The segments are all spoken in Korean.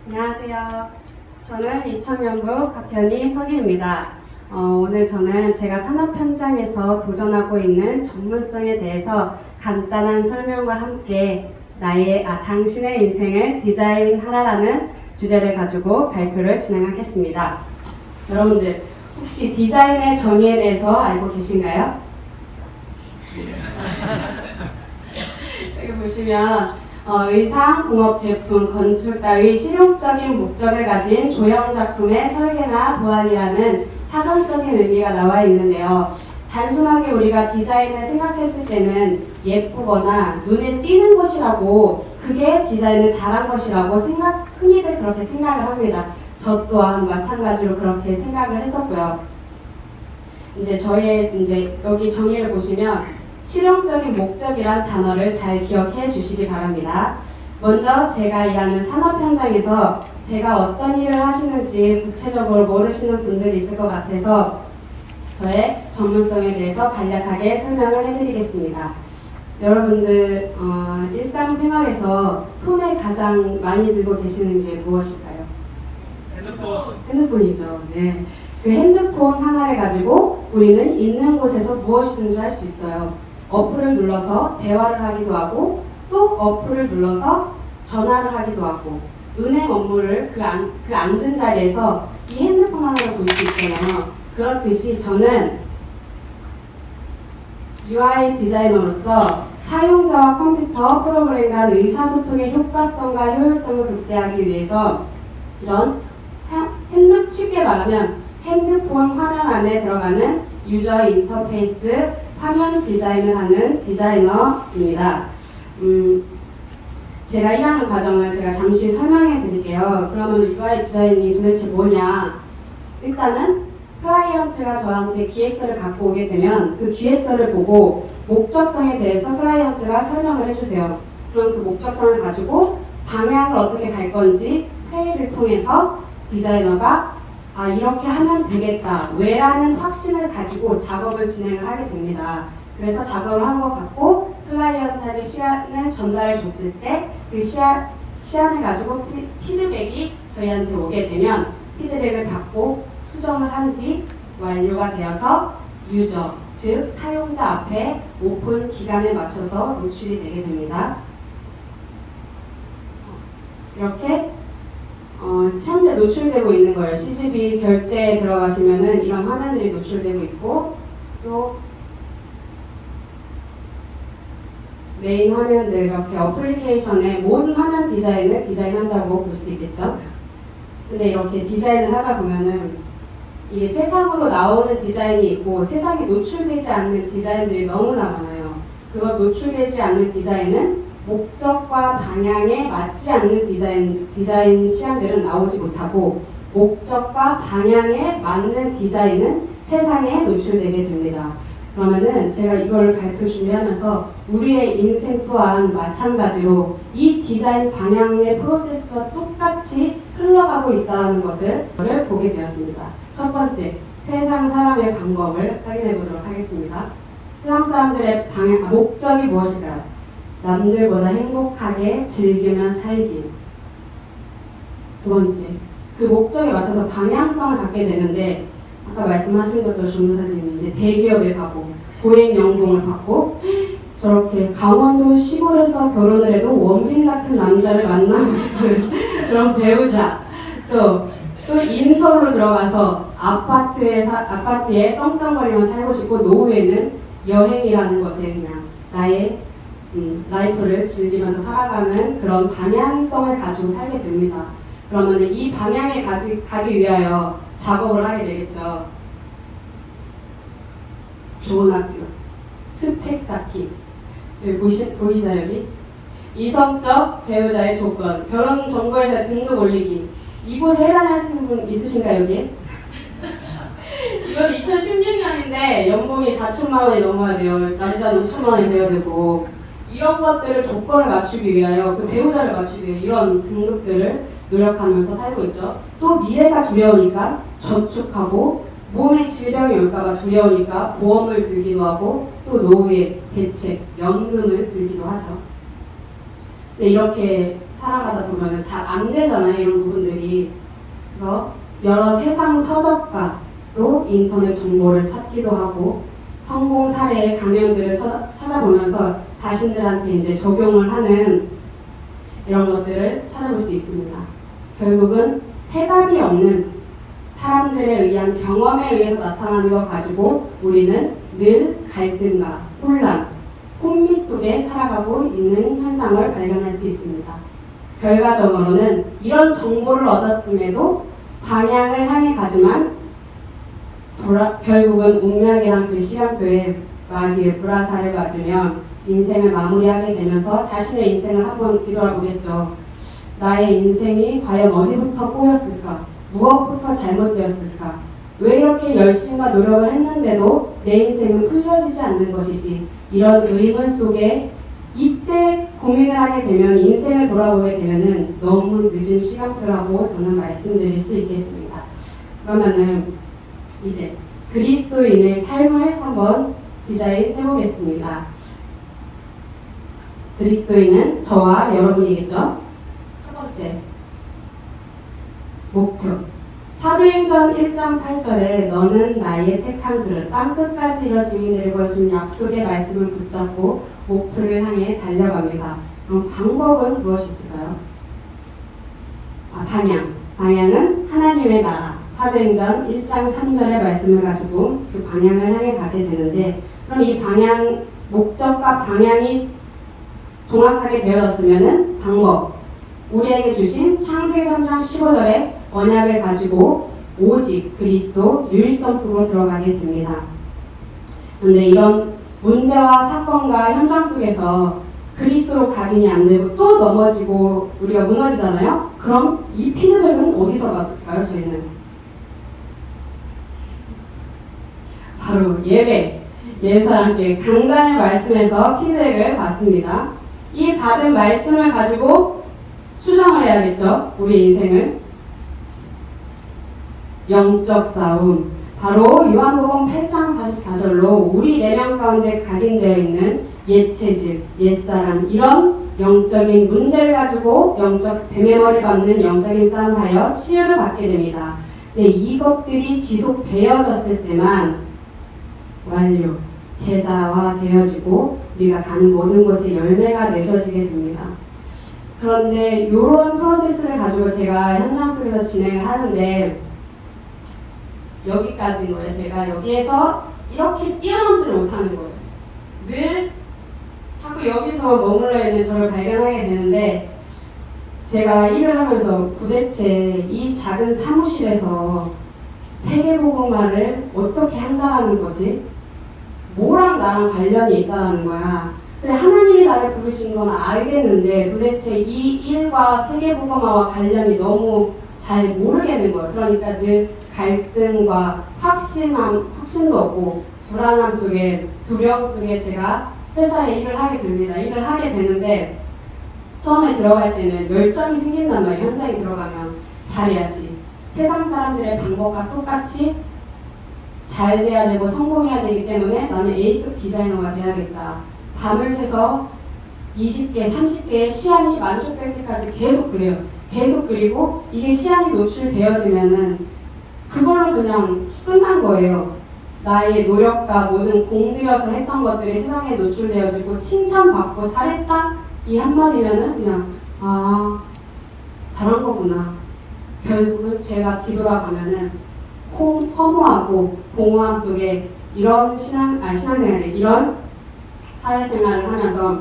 안녕하세요. 저는 이청년부 박현희 서기입니다. 오늘 저는 제가 산업 현장에서 도전하고 있는 전문성에 대해서 간단한 설명과 함께 당신의 인생을 디자인하라라는 주제를 가지고 발표를 진행하겠습니다. 여러분들 혹시 디자인의 정의에 대해서 알고 계신가요? 여기 보시면 의상, 공업 제품, 건축 따위 실용적인 목적을 가진 조형 작품의 설계나 도안이라는 사전적인 의미가 나와 있는데요. 단순하게 우리가 디자인을 생각했을 때는 예쁘거나 눈에 띄는 것이라고, 그게 디자인을 잘한 것이라고 흔히들 그렇게 생각을 합니다. 저 또한 마찬가지로 그렇게 생각을 했었고요. 이제 여기 정의를 보시면 실용적인 목적이란 단어를 잘 기억해 주시기 바랍니다. 먼저 제가 일하는 산업 현장에서 제가 어떤 일을 하시는지 구체적으로 모르시는 분들이 있을 것 같아서 저의 전문성에 대해서 간략하게 설명을 해드리겠습니다. 여러분들 일상생활에서 손에 가장 많이 들고 계시는 게 무엇일까요? 핸드폰이죠. 네. 그 핸드폰 하나를 가지고 우리는 있는 곳에서 무엇이든지 할 수 있어요. 어플을 눌러서 대화를 하기도 하고, 또 어플을 눌러서 전화를 하기도 하고, 은행 업무를 그 앉은 자리에서 이 핸드폰 하나를 볼 수 있잖아요. 그렇듯이 저는 UI 디자이너로서 사용자와 컴퓨터 프로그램 간 의사소통의 효과성과 효율성을 극대화하기 위해서 이런 쉽게 말하면 핸드폰 화면 안에 들어가는 유저 인터페이스 화면 디자인을 하는 디자이너입니다. 제가 일하는 과정을 제가 잠시 설명해 드릴게요. 그러면 UI 디자인이 도대체 뭐냐? 일단은 클라이언트가 저한테 기획서를 갖고 오게 되면 그 기획서를 보고 목적성에 대해서 클라이언트가 설명을 해주세요. 그럼 그 목적성을 가지고 방향을 어떻게 갈 건지 회의를 통해서 디자이너가 이렇게 하면 되겠다. 왜라는 확신을 가지고 작업을 진행을 하게 됩니다. 그래서 작업을 한 것 같고 클라이언트한테 시안을 전달해 줬을 때 그 시안을 가지고 피드백이 저희한테 오게 되면 피드백을 받고 수정을 한 뒤 완료가 되어서 유저, 즉 사용자 앞에 오픈 기간에 맞춰서 노출이 되게 됩니다. 이렇게 현재 노출되고 있는 거예요. CGV 결제에 들어가시면은 이런 화면들이 노출되고 있고, 또 메인 화면들, 이렇게 어플리케이션의 모든 화면 디자인을 디자인한다고 볼 수 있겠죠. 근데 이렇게 디자인을 하다 보면은 이게 세상으로 나오는 디자인이 있고 세상에 노출되지 않는 디자인들이 너무나 많아요. 그거 노출되지 않는 디자인은 목적과 방향에 맞지 않는 디자인 시안들은 나오지 못하고, 목적과 방향에 맞는 디자인은 세상에 노출되게 됩니다. 그러면은 제가 이걸 발표 준비하면서 우리의 인생 또한 마찬가지로 이 디자인 방향의 프로세스가 똑같이 흘러가고 있다는 것을 보게 되었습니다. 첫 번째, 세상 사람의 방법을 확인해 보도록 하겠습니다. 세상 사람들의 목적이 무엇일까요? 남들보다 행복하게 즐기며 살기. 두 번째, 그 목적에 맞춰서 방향성을 갖게 되는데, 아까 말씀하신 것도 전도사님이 이제 대기업에 가고 고액 연봉을 받고 저렇게 강원도 시골에서 결혼을 해도 원빈 같은 남자를 만나고 싶은 그런 배우자, 또 인서울로 들어가서 아파트에 떵떵거리며 살고 싶고, 노후에는 여행이라는 것에 그냥 나의 라이프를 즐기면서 살아가는 그런 방향성을 가지고 살게 됩니다. 그러면 이 방향에 가기 위하여 작업을 하게 되겠죠. 좋은 학교, 스펙 쌓기. 여기 보이시나요, 여기? 이성적 배우자의 조건, 결혼 정보회사 등급 올리기. 이곳에 해당하시는 분 있으신가요, 여기? 이건 2016년인데 연봉이 4천만 원이 넘어야 돼요. 남자는 5천만 원이 되어야 되고, 이런 것들을 조건을 맞추기 위하여, 그 배우자를 맞추기 위해 이런 등급들을 노력하면서 살고 있죠. 또 미래가 두려우니까 저축하고, 몸에 질병이 올까봐 두려우니까 보험을 들기도 하고, 또 노후에 대책, 연금을 들기도 하죠. 네, 이렇게 살아가다 보면 잘 안 되잖아요, 이런 부분들이. 그래서 여러 세상 서적과 또 인터넷 정보를 찾기도 하고 성공 사례의 강연들을 찾아보면서 자신들한테 이제 적용을 하는 이런 것들을 찾아볼 수 있습니다. 결국은 해답이 없는 사람들에 의한 경험에 의해서 나타나는 것 가지고 우리는 늘 갈등과 혼란, 혼미 속에 살아가고 있는 현상을 발견할 수 있습니다. 결과적으로는 이런 정보를 얻었음에도 방향을 향해 가지만 결국은 운명이란 그 시간표에 마귀의 불화살을 맞으며 인생을 마무리하게 되면서 자신의 인생을 한번 뒤돌아보겠죠. 나의 인생이 과연 어디부터 꼬였을까? 무엇부터 잘못되었을까? 왜 이렇게 열심과 노력을 했는데도 내 인생은 풀려지지 않는 것이지? 이런 의문 속에 이때 고민을 하게 되면 인생을 돌아보게 되면은 너무 늦은 시간표라고 저는 말씀드릴 수 있겠습니다. 그러면은 이제 그리스도인의 삶을 한번 디자인해 보겠습니다. 그리스도인은 저와 여러분이겠죠? 첫 번째, 목표. 사도행전 1.8절에 너는 나의 택한 그릇 땅끝까지 이뤄짐이 될 것인 약속의 말씀을 붙잡고 목표를 향해 달려갑니다. 그럼 방법은 무엇이 있을까요? 방향은 하나님의 나라. 사도행전 1장 3절의 말씀을 가지고 그 방향을 향해 가게 되는데, 그럼 이 방향, 목적과 방향이 정확하게 되어졌으면은 방법, 우리에게 주신 창세기 3장 15절의 언약을 가지고 오직 그리스도 유일성 속으로 들어가게 됩니다. 그런데 이런 문제와 사건과 현장 속에서 그리스도로 각인이 안 되고 또 넘어지고 우리가 무너지잖아요? 그럼 이 피드백은 어디서 받을까요, 저희는? 바로 예수와 함께 강단의 말씀에서 피드백을 받습니다. 이 받은 말씀을 가지고 수정을 해야겠죠, 우리 인생을. 영적 싸움, 바로 요한복음 8장 44절로 우리 내면 가운데 각인되어 있는 옛체질, 옛사람, 이런 영적인 문제를 가지고 영적 뱀의 머리 밟는 영적인 싸움을 하여 치유를 받게 됩니다. 네, 이것들이 지속되어졌을 때만 완료, 제자화 되어지고 우리가 가는 모든 곳에 열매가 맺어지게 됩니다. 그런데 이런 프로세스를 가지고 제가 현장 속에서 진행을 하는데 여기까지인 거예요. 제가 여기에서 이렇게 뛰어넘지를 못하는 거예요. 늘 자꾸 여기서 머물러 있는 저를 발견하게 되는데, 제가 일을 하면서 도대체 이 작은 사무실에서 세계복음화를 어떻게 한다는 거지? 뭐랑 나랑 관련이 있다는 거야. 그래, 하나님이 나를 부르신 건 알겠는데 도대체 이 일과 세계복음화와 관련이 너무 잘 모르겠는 거예요. 그러니까 늘 갈등과 확신도 없고 불안함 속에, 두려움 속에 제가 회사에 일을 하게 됩니다. 일을 하게 되는데 처음에 들어갈 때는 열정이 생긴단 말이에요. 현장에 들어가면 잘해야지. 세상 사람들의 방법과 똑같이 잘 돼야 되고 성공해야 되기 때문에 나는 A급 디자이너가 돼야겠다. 밤을 새서 20개, 30개의 시안이 만족될 때까지 계속 그래요. 계속 그리고 이게 시안이 노출되어지면은 그걸로 그냥 끝난 거예요. 나의 노력과 모든 공들여서 했던 것들이 세상에 노출되어지고 칭찬받고 잘했다 이 한마디면은 그냥 잘한 거구나. 결국은 제가 뒤돌아가면은 허무하고 공허함 속에 이런 신앙생활, 이런 사회생활을 하면서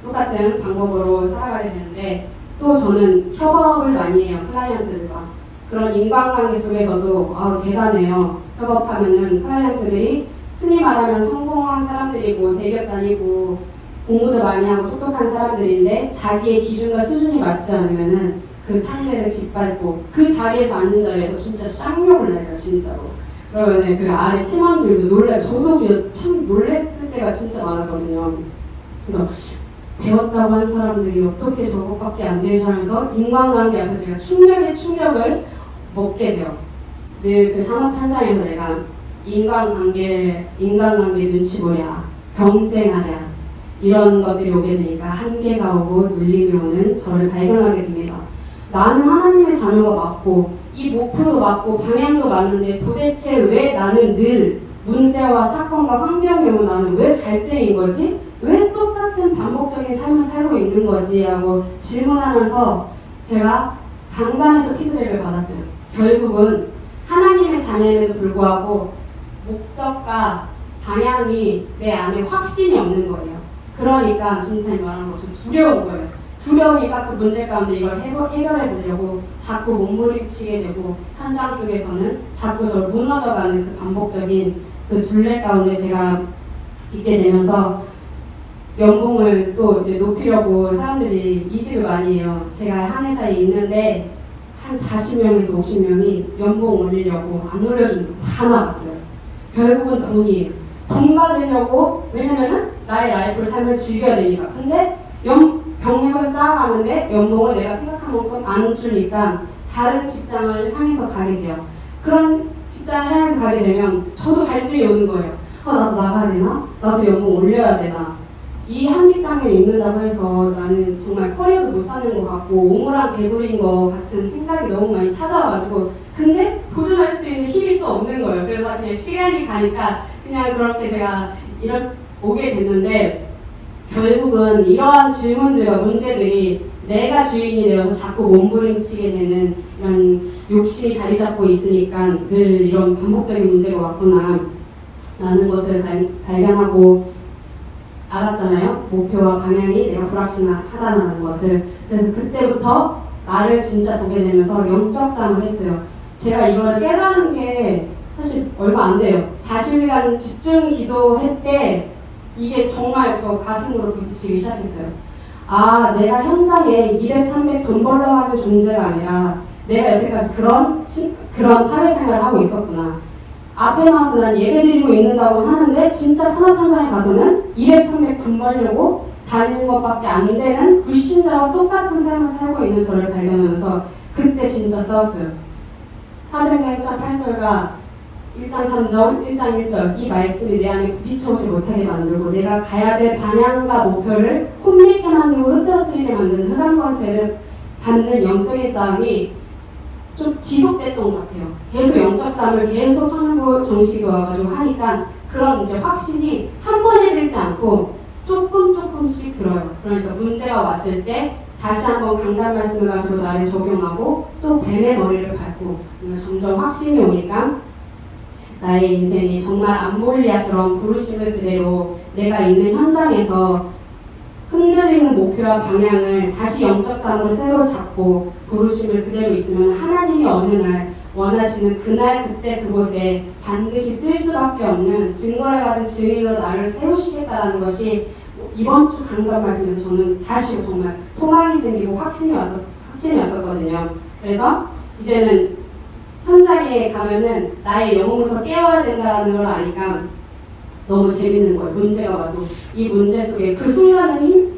똑같은 방법으로 살아가게 되는데, 또 저는 협업을 많이 해요. 클라이언트들과. 그런 인간관계 속에서도 대단해요. 협업하면은 클라이언트들이 흔히 말하면 성공한 사람들이고 대기업 다니고 공부도 많이 하고 똑똑한 사람들인데 자기의 기준과 수준이 맞지 않으면은 그 상대를 짓밟고 그 자리에서 앉는 자리에서 진짜 쌍욕을 내요, 진짜로. 그러면 그 아래 팀원들도 놀라요. 저도 참 놀랬을 때가 진짜 많았거든요. 그래서 배웠다고 한 사람들이 어떻게 저것밖에 안 되지 하면서 인간관계 앞에서 제가 충격을 먹게 돼요. 늘 그 산업 현장에서 내가 인간관계 눈치 보랴, 경쟁하랴, 이런 것들이 오게 되니까 한계가 오고 눌림이 오는 저를 발견하게 됩니다. 나는 하나님의 자녀가 맞고 이 목표도 맞고 방향도 맞는데 도대체 왜 나는 늘 문제와 사건과 환경이 오면 나는 왜 갈등인 거지? 왜 똑같은 반복적인 삶을 살고 있는 거지? 라고 질문하면서 제가 강단에서 피드백을 받았어요. 결국은 하나님의 자녀임에도 불구하고 목적과 방향이 내 안에 확신이 없는 거예요. 그러니까 전사님 말하는 것처럼 두려운 거예요. 두려우니까 그 문제 가운데 이걸 해결해 보려고 자꾸 몸부림치게 되고 현장 속에서는 자꾸 저 무너져가는 그 반복적인 그 둘레 가운데 제가 있게 되면서 연봉을 또 이제 높이려고 사람들이 이직을 많이 해요. 제가 한 회사에 있는데 한 40명에서 50명이 연봉 올리려고 안 올려주고 다 나갔어요. 결국은 돈이에요. 돈 받으려고, 왜냐면은 나의 라이프를 삶을 즐겨야 되니까. 근데 경력을 쌓아가는데 연봉을 내가 생각한 만큼 안 주니까 다른 직장을 향해서 가게 돼요. 그런 직장을 향해서 가게 되면 저도 갈등이 오는 거예요. 나도 나가야 되나? 나도 연봉 올려야 되나? 이 한 직장에 있는다고 해서 나는 정말 커리어도 못 사는 것 같고 오물한 개구리인 것 같은 생각이 너무 많이 찾아와가지고, 근데 도전할 수 있는 힘이 또 없는 거예요. 그래서 그냥 시간이 가니까 그냥 그렇게 제가 오게 됐는데, 결국은 이러한 질문들과 문제들이 내가 주인이 되어서 자꾸 몸부림치게 되는 이런 욕심이 자리 잡고 있으니까 늘 이런 반복적인 문제가 왔구나 라는 것을 발견하고 알았잖아요. 목표와 방향이 내가 불확실하다는 것을. 그래서 그때부터 나를 진짜 보게 되면서 영적 싸움을 했어요. 제가 이걸 깨달은 게 사실 얼마 안 돼요. 40일간 집중 기도했대. 이게 정말 저 가슴으로 부딪히기 시작했어요. 내가 현장에 200, 300 돈 벌러 가는 존재가 아니라 내가 여태까지 그런 사회생활을 하고 있었구나. 앞에 나와서 난 예배 드리고 있는다고 하는데 진짜 산업 현장에 가서는 200, 300 돈 벌려고 다니는 것밖에 안 되는 불신자와 똑같은 삶을 살고 있는 저를 발견하면서 그때 진짜 싸웠어요. 사도행전 1장 8절과 1장 3절, 1장 1절 이 말씀이 내 안에 부딪혀오지 못하게 만들고 내가 가야 될 방향과 목표를 혼미케 만들고 흐트러뜨리게 만드는 흑암 권세를 받는 영적인 싸움이 좀 지속됐던 것 같아요. 계속 영적 싸움을 계속 청년부 정식이 와가지고 하니까 그런 이제 확신이 한 번에 들지 않고 조금씩 들어요. 그러니까 문제가 왔을 때 다시 한번 강단 말씀을 가지고 나를 적용하고 또 뱀의 머리를 밟고 점점 확신이 오니까 나의 인생이 정말 암몰리아처럼 부르심을 그대로 내가 있는 현장에서 흔들리는 목표와 방향을 다시 영적 싸움으로 새로 잡고 부르심을 그대로 있으면 하나님이 어느 날 원하시는 그날 그때 그곳에 반드시 쓸 수밖에 없는 증거를 가진 증인으로 나를 세우시겠다는 것이 이번 주 강단 말씀에서 저는 다시 정말 소망이 생기고 확신이 왔었거든요. 그래서 이제는 현장에 가면은 나의 영혼부터 깨워야 된다는 걸 아니까 너무 재밌는 거예요. 문제가 와도 이 문제 속에 그 순간은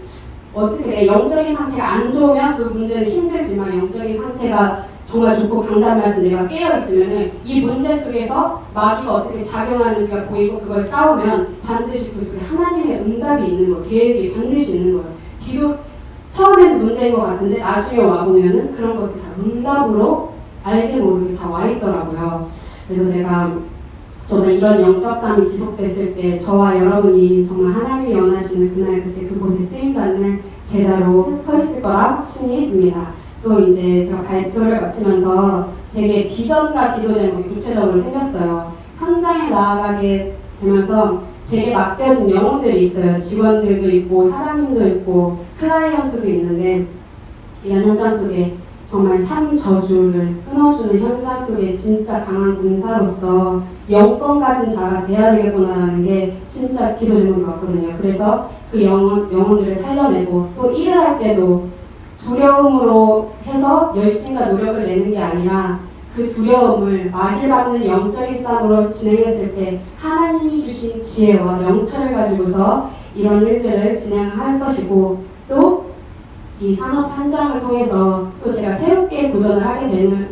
어떻게 내 영적인 상태가 안 좋으면 그 문제는 힘들지만 영적인 상태가 정말 좋고 강단 말씀 내가 깨어있으면 이 문제 속에서 마귀가 어떻게 작용하는지가 보이고 그걸 싸우면 반드시 그 속에 하나님의 응답이 있는 거예요. 계획이 반드시 있는 거예요. 기도 처음에는 문제인 것 같은데 나중에 와보면은 그런 것들이 다 응답으로 알게 모르게 다 와 있더라고요. 그래서 제가 정말 이런 영적 싸움이 지속됐을 때 저와 여러분이 정말 하나님이 원하시는 그날 그때 그곳에 쓰임받는 제자로 서 있을 거라 확신이 듭니다. 또 이제 제가 발표를 마치면서 제게 비전과 기도 제목이 구체적으로 생겼어요. 현장에 나아가게 되면서 제게 맡겨진 영혼들이 있어요. 직원들도 있고 사장님도 있고 클라이언트도 있는데 이런 현장 속에 정말 삶 저주를 끊어주는 현장 속에 진짜 강한 군사로서 영권 가진 자가 돼야 되겠구나라는 게 진짜 기도 제목이 왔거든요. 그래서 그 영혼들을 살려내고 또 일을 할 때도 두려움으로 해서 열심과 노력을 내는 게 아니라 그 두려움을 막일받는 영적인 싸움으로 진행했을 때 하나님이 주신 지혜와 명철을 가지고서 이런 일들을 진행할 것이고 또 이 산업 현장을 통해서 또 제가 새롭게 도전을 하게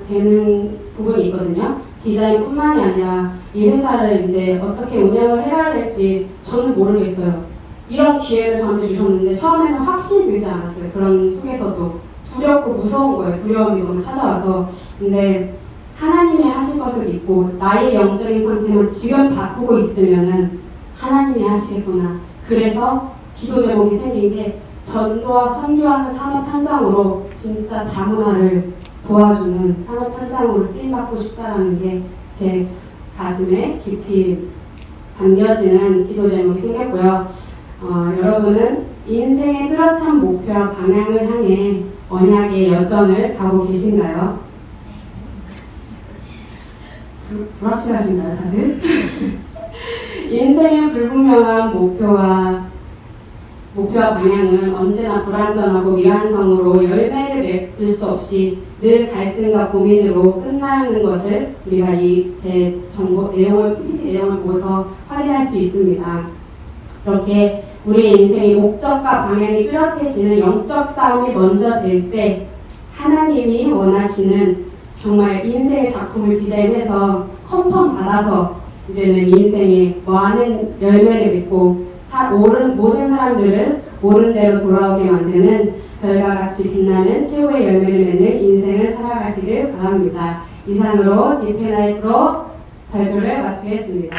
되는 부분이 있거든요. 디자인뿐만이 아니라 이 회사를 이제 어떻게 운영을 해야 될지 저는 모르겠어요. 이런 기회를 저한테 주셨는데 처음에는 확신이 들지 않았어요. 그런 속에서도 두렵고 무서운 거예요. 두려움이 너무 찾아와서. 근데 하나님이 하실 것을 믿고 나의 영적인 상태만 지금 바꾸고 있으면은 하나님이 하시겠구나. 그래서 기도 제목이 생긴 게 전도와 선교하는 산업 현장으로 진짜 다문화를 도와주는 산업 현장으로 쓰임받고 싶다라는 게 제 가슴에 깊이 담겨지는 기도 제목이 생겼고요. 여러분은 인생의 뚜렷한 목표와 방향을 향해 언약의 여정을 가고 계신가요? 불확실하신가요, 다들? 인생의 불분명한 목표와 방향은 언제나 불완전하고 미완성으로 열매를 맺을 수 없이 늘 갈등과 고민으로 끝나는 것을 우리가 제 PPT 내용을 보고서 확인할 수 있습니다. 이렇게 우리의 인생의 목적과 방향이 뚜렷해지는 영적 싸움이 먼저 될 때 하나님이 원하시는 정말 인생의 작품을 디자인해서 컨펌 받아서 이제는 인생에 많은 열매를 맺고 모든 사람들을 옳은 대로 돌아오게 만드는 별과 같이 빛나는 최후의 열매를 맺는 인생을 살아가시길 바랍니다. 이상으로 디페나이 프로 발표를 마치겠습니다.